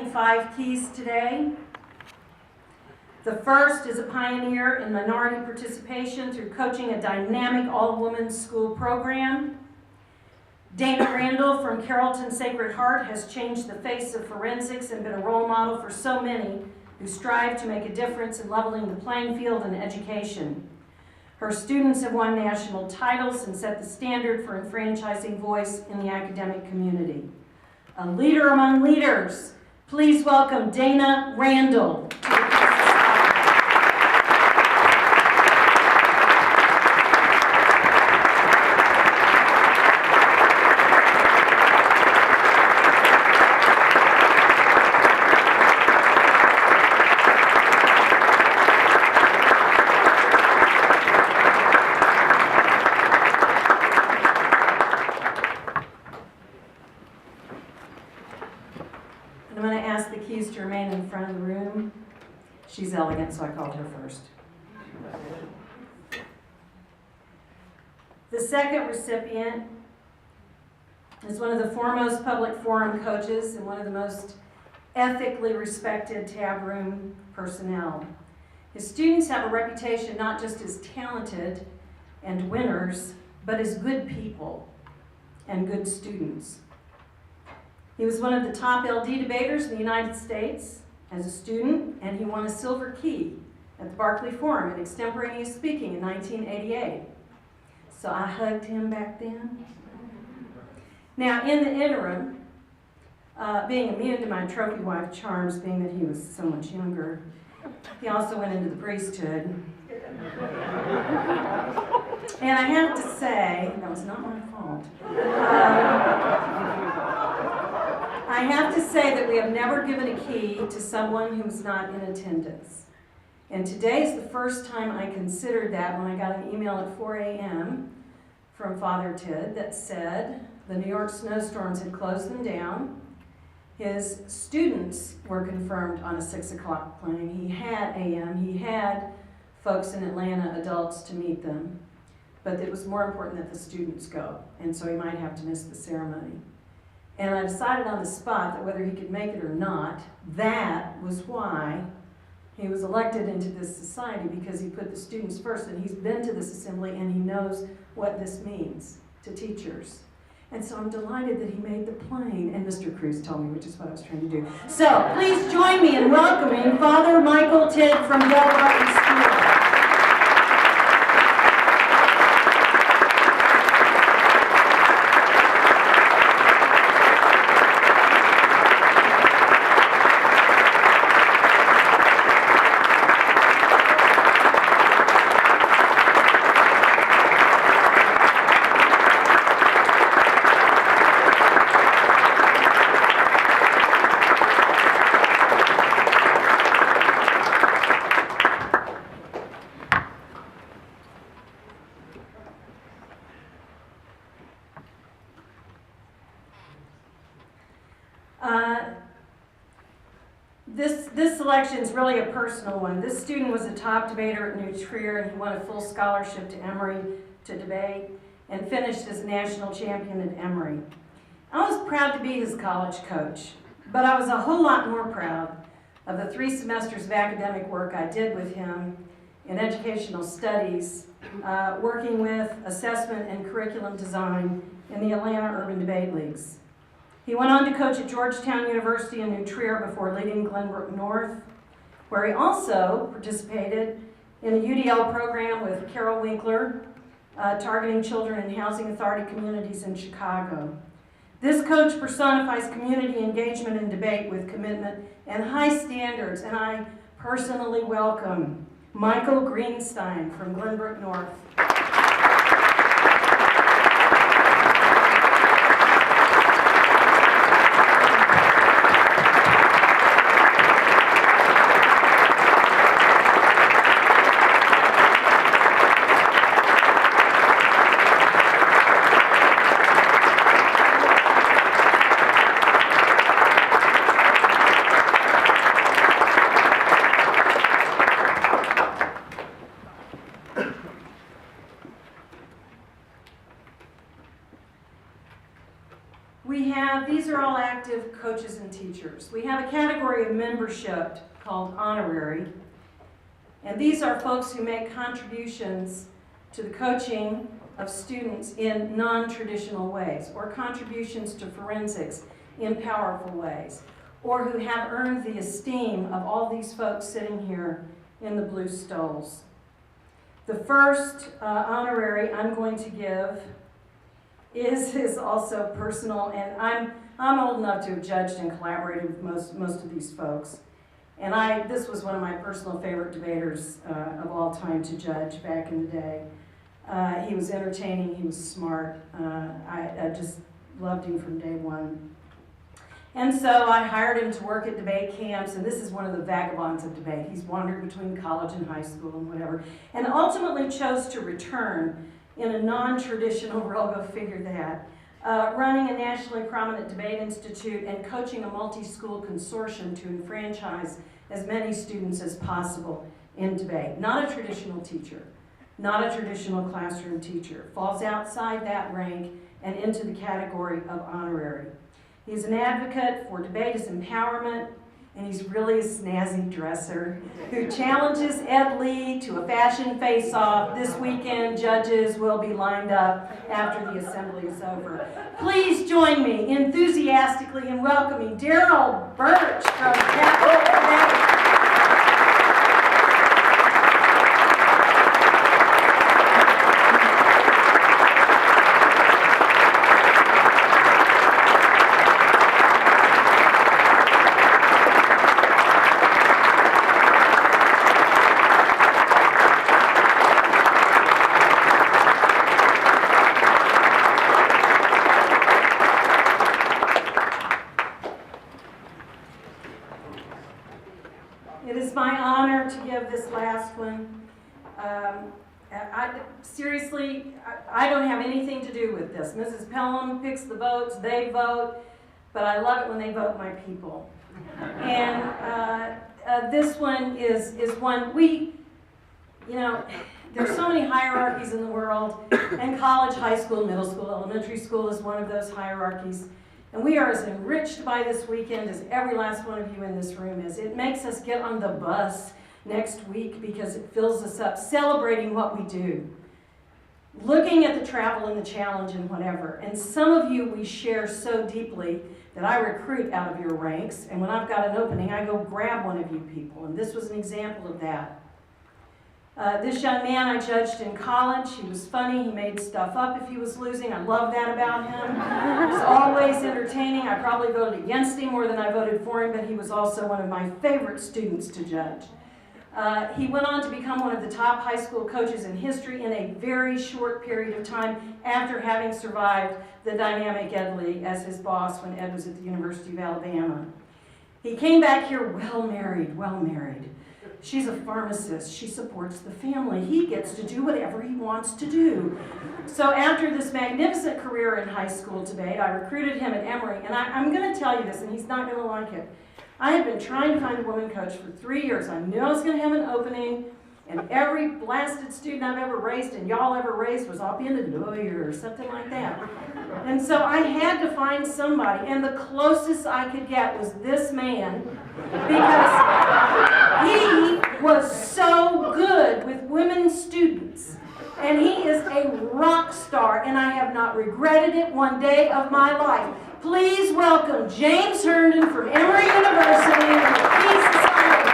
presenting 5 keys today. The first is a pioneer in minority participation through coaching a dynamic all-women school program. Dana Randall from Carrollton Sacred Heart has changed the face of forensics and been a role model for so many who strive to make a difference in leveling the playing field in education. Her students have won national titles and set the standard for enfranchising voice in the academic community. A leader among leaders, please welcome Dana Randall. To remain in front of the room. She's elegant, so I called her first. The second recipient is one of the foremost public forum coaches and one of the most ethically respected tab room personnel. His students have a reputation not just as talented and winners, but as good people and good students. He was one of the top LD debaters in the United States as a student, and he won a silver key at the Barclay Forum in extemporaneous speaking in 1988. So I hugged him back then. Now, in the interim, being immune to my trophy wife charms, being that he was so much younger, he also went into the priesthood. And I have to say, that was not my fault. I have to say that we have never given a key to someone who's not in attendance. And today is the first time I considered that when I got an email at 4 a.m. from Father Tid that said the New York snowstorms had closed them down. His students were confirmed on a 6 o'clock plane. He had AM, he had folks in Atlanta, adults, to meet them. But it was more important that the students go, and so he might have to miss the ceremony. And I decided on the spot that whether he could make it or not, that was why he was elected into this society, because he put the students first, and he's been to this assembly and he knows what this means to teachers. And so I'm delighted that he made the plane, and Mr. Cruz told me, which is what I was trying to do. So please join me in welcoming Father Michael Tid from Del Barton School. This selection is really a personal one. This student was a top debater at New Trier, and he won a full scholarship to Emory to debate and finished as national champion at Emory. I was proud to be his college coach, but I was a whole lot more proud of the 3 semesters of academic work I did with him in educational studies, working with assessment and curriculum design in the Atlanta Urban Debate Leagues. He went on to coach at Georgetown University in New Trier before leading Glenbrook North, where he also participated in a UDL program with Carol Winkler, targeting children in housing authority communities in Chicago. This coach personifies community engagement and debate with commitment and high standards, and I personally welcome Michael Greenstein from Glenbrook North. and teachers. We have a category of membership called honorary, and these are folks who make contributions to the coaching of students in non-traditional ways, or contributions to forensics in powerful ways, or who have earned the esteem of all these folks sitting here in the blue stoles. The first honorary I'm going to give is also personal, and I'm old enough to have judged and collaborated with most of these folks. And this was one of my personal favorite debaters of all time to judge back in the day. He was entertaining, he was smart. I just loved him from day one. And so I hired him to work at debate camps, and this is one of the vagabonds of debate. He's wandered between college and high school and whatever, and ultimately chose to return in a non-traditional role, go figure that, running a nationally prominent debate institute and coaching a multi-school consortium to enfranchise as many students as possible in debate. Not a traditional teacher, not a traditional classroom teacher. Falls outside that rank and into the category of honorary. He's an advocate for debate as empowerment, and he's really a snazzy dresser who challenges Ed Lee to a fashion face-off. This weekend, judges will be lined up after the assembly is over. Please join me enthusiastically in welcoming Daryl Birch from Capitol. It is my honor to give this last one. Seriously, I don't have anything to do with this. Mrs. Pelham picks the votes, they vote, but I love it when they vote my people. And this one is one there's so many hierarchies in the world, and college, high school, middle school, elementary school is one of those hierarchies. And we are as enriched by this weekend as every last one of you in this room is. It makes us get on the bus next week because it fills us up, celebrating what we do, looking at the travel and the challenge and whatever. And some of you we share so deeply that I recruit out of your ranks, and when I've got an opening, I go grab one of you people. And this was an example of that. This young man I judged in college. He was funny. He made stuff up if he was losing. I love that about him. He was always entertaining. I probably voted against him more than I voted for him, but he was also one of my favorite students to judge. He went on to become one of the top high school coaches in history in a very short period of time after having survived the dynamic Ed Lee as his boss when Ed was at the University of Alabama. He came back here well married. She's a pharmacist. She supports the family. He gets to do whatever he wants to do. So after this magnificent career in high school debate, I recruited him at Emory. And I'm going to tell you this, and he's not going to like it. I had been trying to find a woman coach for 3 years. I knew I was going to have an opening. And every blasted student I've ever raised and y'all ever raised was I'll be a lawyer or something like that. And so I had to find somebody, and the closest I could get was this man, because he was so good with women students. And he is a rock star, and I have not regretted it one day of my life. Please welcome James Herndon from Emory University and the Peace Society.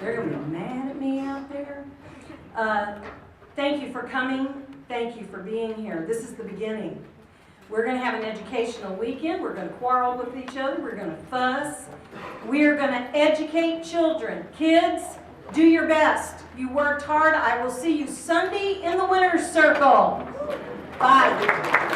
They're going to be mad at me out there. Thank you for coming. Thank you for being here. This is the beginning. We're going to have an educational weekend. We're going to quarrel with each other. We're going to fuss. We're going to educate children. Kids, Do your best. You worked hard. I will see you Sunday in the winner's circle. Bye.